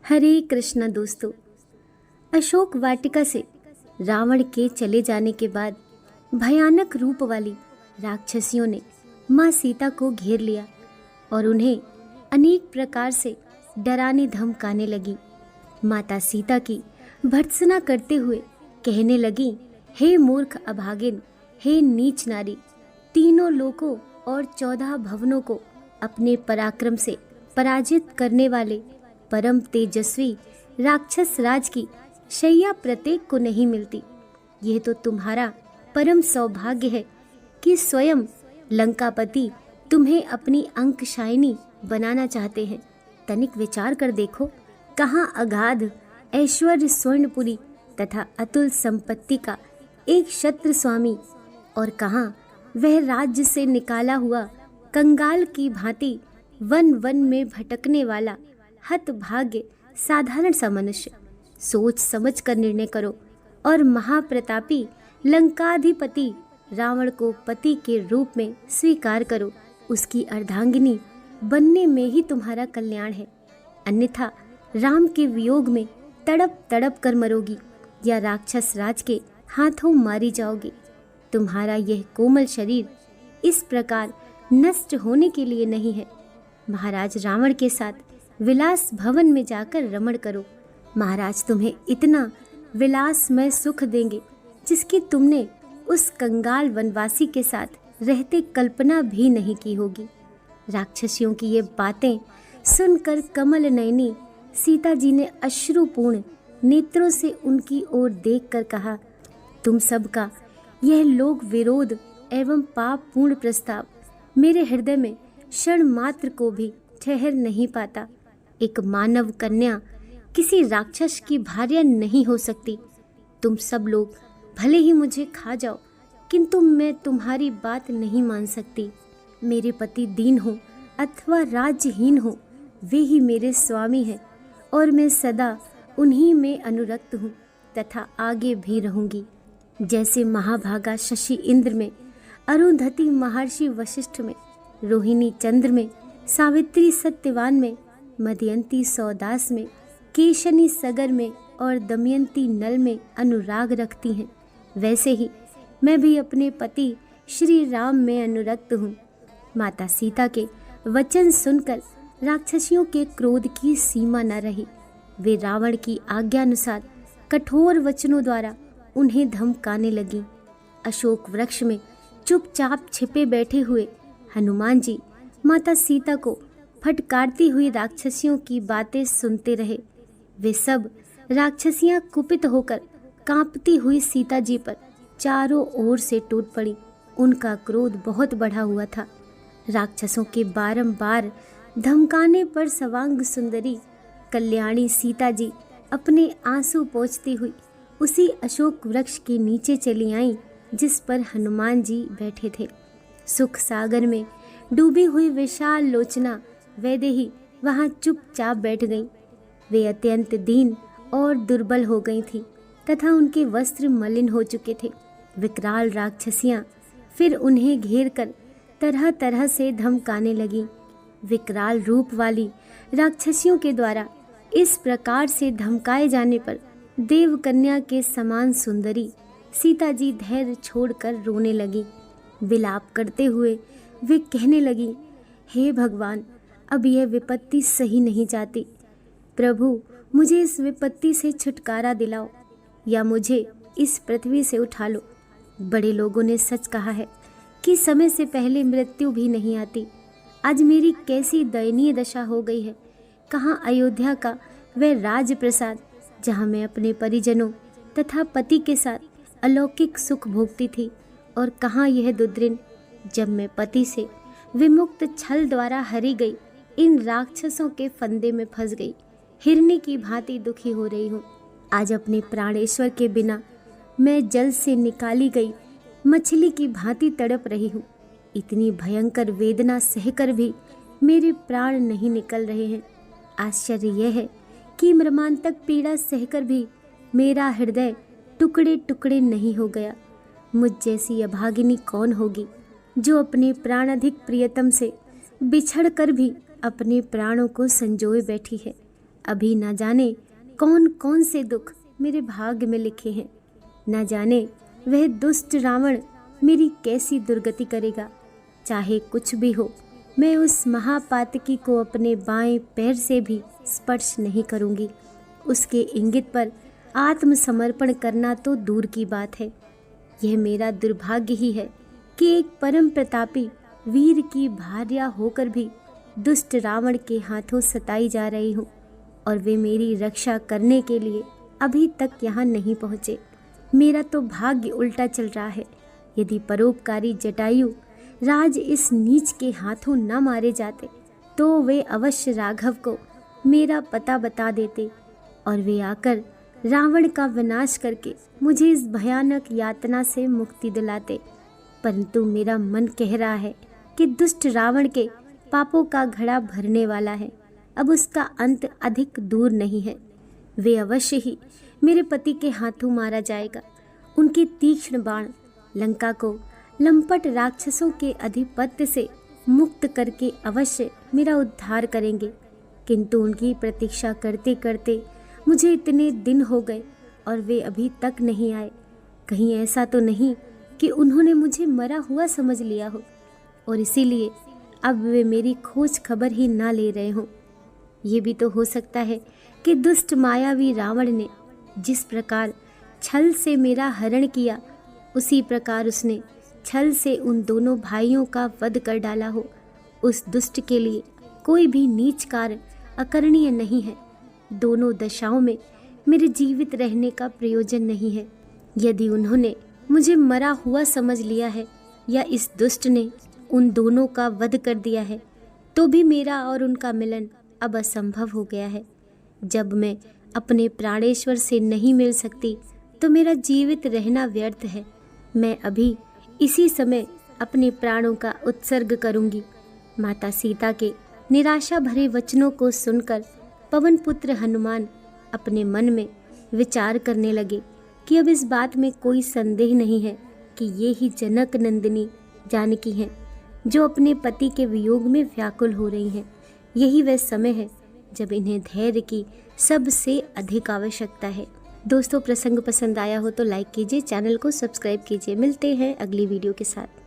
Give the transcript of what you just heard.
हरे कृष्णा दोस्तों। अशोक वाटिका से रावण के चले जाने के बाद भयानक रूप वाली राक्षसियों ने माँ सीता को घेर लिया और उन्हें अनेक प्रकार से डराने धमकाने लगी। माता सीता की भर्त्सना करते हुए कहने लगी, हे मूर्ख अभागिन, हे नीच नारी, तीनों लोकों और 14 भवनों को अपने पराक्रम से पराजित करने वाले परम तेजस्वी राक्षस राज की शैया प्रत्येक को नहीं मिलती। यह तो तुम्हारा परम सौभाग्य है कि स्वयं लंकापति तुम्हें अपनी अंकशायनी बनाना चाहते हैं। तनिक विचार कर देखो, कहाँ अगाध ऐश्वर्य स्वर्णपुरी तथा अतुल संपत्ति का एक क्षत्र स्वामी और कहाँ वह राज्य से निकाला हुआ कंगाल की भांति वन वन में भटकने वाला हतभाग्य साधारण सा मनुष्य। सोच समझ कर निर्णय करो और महाप्रतापी लंकाधिपति रावण को पति के रूप में स्वीकार करो। उसकी अर्धांगिनी बनने में ही तुम्हारा कल्याण है, अन्यथा राम के वियोग में तड़प तड़प कर मरोगी या राक्षस राज के हाथों मारी जाओगी। तुम्हारा यह कोमल शरीर इस प्रकार नष्ट होने के लिए नहीं है। महाराज रावण के साथ विलास भवन में जाकर रमण करो। महाराज तुम्हें इतना विलासमय सुख देंगे जिसकी तुमने उस कंगाल वनवासी के साथ रहते कल्पना भी नहीं की होगी। राक्षसियों की ये बातें सुनकर कमल नयनी सीता जी ने अश्रुपूर्ण नेत्रों से उनकी ओर देखकर कहा, तुम सबका यह लोक विरोध एवं पाप पूर्ण प्रस्ताव मेरे हृदय में क्षण मात्र को भी ठहर नहीं पाता। एक मानव कन्या किसी राक्षस की भार्या नहीं हो सकती। तुम सब लोग भले ही मुझे खा जाओ, किंतु मैं तुम्हारी बात नहीं मान सकती। मेरे पति दीन हो अथवा राज्यहीन हो, वे ही मेरे स्वामी हैं और मैं सदा उन्हीं में अनुरक्त हूँ तथा आगे भी रहूँगी। जैसे महाभागा शशि इंद्र में, अरुंधति महर्षि वशिष्ठ में, रोहिणी चंद्र में, सावित्री सत्यवान में, मदयंती सौदास में, केशनी सगर में और दमयंती नल में अनुराग रखती हैं, वैसे ही मैं भी अपने पति श्री राम में अनुरक्त हूँ। माता सीता के वचन सुनकर राक्षसियों के क्रोध की सीमा न रही। वे रावण की आज्ञानुसार कठोर वचनों द्वारा उन्हें धमकाने लगी। अशोक वृक्ष में चुपचाप छिपे बैठे हुए हनुमान जी माता सीता को फटकारती हुई राक्षसियों की बातें सुनते रहे। वे सब राक्षसियां कुपित होकर कांपती हुई सीता जी पर चारों ओर से टूट पड़ी। उनका क्रोध बहुत बढ़ा हुआ था। राक्षसों के बारंबार धमकाने पर सवांग सुंदरी कल्याणी सीता जी अपने आंसू पोंछती हुई उसी अशोक वृक्ष के नीचे चली आईं जिस पर हनुमान जी बैठे थे। सुख सागर में डूबी हुई विशाल लोचना वैदेही वहां चुपचाप बैठ गईं। वे अत्यंत दीन और दुर्बल हो गई थीं तथा उनके वस्त्र मलिन हो चुके थे। विकराल राक्षसियां फिर उन्हें घेर कर तरह तरह से धमकाने लगीं। विकराल रूप वाली राक्षसियों के द्वारा इस प्रकार से धमकाए जाने पर देवकन्या के समान सुंदरी सीता जी धैर्य छोड़कर रोने लगी। विलाप करते हुए वे कहने लगी, हे भगवान, अब यह विपत्ति सही नहीं जाती। प्रभु, मुझे इस विपत्ति से छुटकारा दिलाओ या मुझे इस पृथ्वी से उठा लो। बड़े लोगों ने सच कहा है कि समय से पहले मृत्यु भी नहीं आती। आज मेरी कैसी दयनीय दशा हो गई है। कहाँ अयोध्या का वह राज प्रसाद जहाँ मैं अपने परिजनों तथा पति के साथ अलौकिक सुख भोगती थी, और कहाँ यह दुद्रिन जब मैं पति से विमुक्त छल द्वारा हरी गई इन राक्षसों के फंदे में फंस गई, हिरनी की भांति दुखी हो रही हूँ। आज अपने प्राणेश्वर के बिना मैं जल से निकाली गई मछली की भांति तड़प रही हूँ। इतनी भयंकर वेदना सहकर भी मेरे प्राण नहीं निकल रहे हैं। आश्चर्य यह है कि मर्मांतक पीड़ा सहकर भी मेरा हृदय टुकड़े टुकड़े नहीं हो गया। मुझ जैसी अभागिनी कौन होगी जो अपने प्राणाधिक प्रियतम से बिछड़ कर भी अपने प्राणों को संजोए बैठी है। अभी ना जाने कौन कौन से दुख मेरे भाग्य में लिखे हैं। ना जाने वह दुष्ट रावण मेरी कैसी दुर्गति करेगा। चाहे कुछ भी हो, मैं उस महापातकी को अपने बाएं पैर से भी स्पर्श नहीं करूंगी। उसके इंगित पर आत्मसमर्पण करना तो दूर की बात है। यह मेरा दुर्भाग्य ही है कि एक परम प्रतापी वीर की भार्या होकर भी दुष्ट रावण के हाथों सताई जा रही हूँ और वे मेरी रक्षा करने के लिए अभी तक यहाँ नहीं पहुँचे। मेरा तो भाग्य उल्टा चल रहा है। यदि परोपकारी जटायु राज इस नीच के हाथों न मारे जाते तो वे अवश्य राघव को मेरा पता बता देते और वे आकर रावण का विनाश करके मुझे इस भयानक यातना से मुक्ति दिलाते। परंतु मेरा मन कह रहा है कि दुष्ट रावण के पापों का घड़ा भरने वाला है। अब उसका अंत अधिक दूर नहीं है। वे अवश्य ही मेरे पति के हाथों मारा जाएगा। उनके तीक्ष्ण बाण लंका को लंपट राक्षसों के अधिपत्य से मुक्त करके अवश्य मेरा उद्धार करेंगे। किंतु उनकी प्रतीक्षा करते करते मुझे इतने दिन हो गए और वे अभी तक नहीं आए। कहीं ऐसा तो नहीं कि उन्होंने मुझे मरा हुआ समझ लिया हो और इसीलिए अब वे मेरी खोज खबर ही ना ले रहे हों। ये भी तो हो सकता है कि दुष्ट मायावी रावण ने जिस प्रकार छल से मेरा हरण किया, उसी प्रकार उसने छल से उन दोनों भाइयों का वध कर डाला हो। उस दुष्ट के लिए कोई भी नीच कार्य अकरणीय नहीं है। दोनों दशाओं में मेरे जीवित रहने का प्रयोजन नहीं है। यदि उन्होंने मुझे मरा हुआ समझ लिया है या इस दुष्ट ने उन दोनों का वध कर दिया है, तो भी मेरा और उनका मिलन अब असंभव हो गया है। जब मैं अपने प्राणेश्वर से नहीं मिल सकती तो मेरा जीवित रहना व्यर्थ है। मैं अभी इसी समय अपने प्राणों का उत्सर्ग करूंगी। माता सीता के निराशा भरे वचनों को सुनकर पवन पुत्र हनुमान अपने मन में विचार करने लगे कि अब इस बात में कोई संदेह नहीं है कि ये ही जनक नंदिनी जानकी हैं जो अपने पति के वियोग में व्याकुल हो रही हैं। यही वह समय है जब इन्हें धैर्य की सबसे अधिक आवश्यकता है। दोस्तों, प्रसंग पसंद आया हो तो लाइक कीजिए, चैनल को सब्सक्राइब कीजिए। मिलते हैं अगली वीडियो के साथ।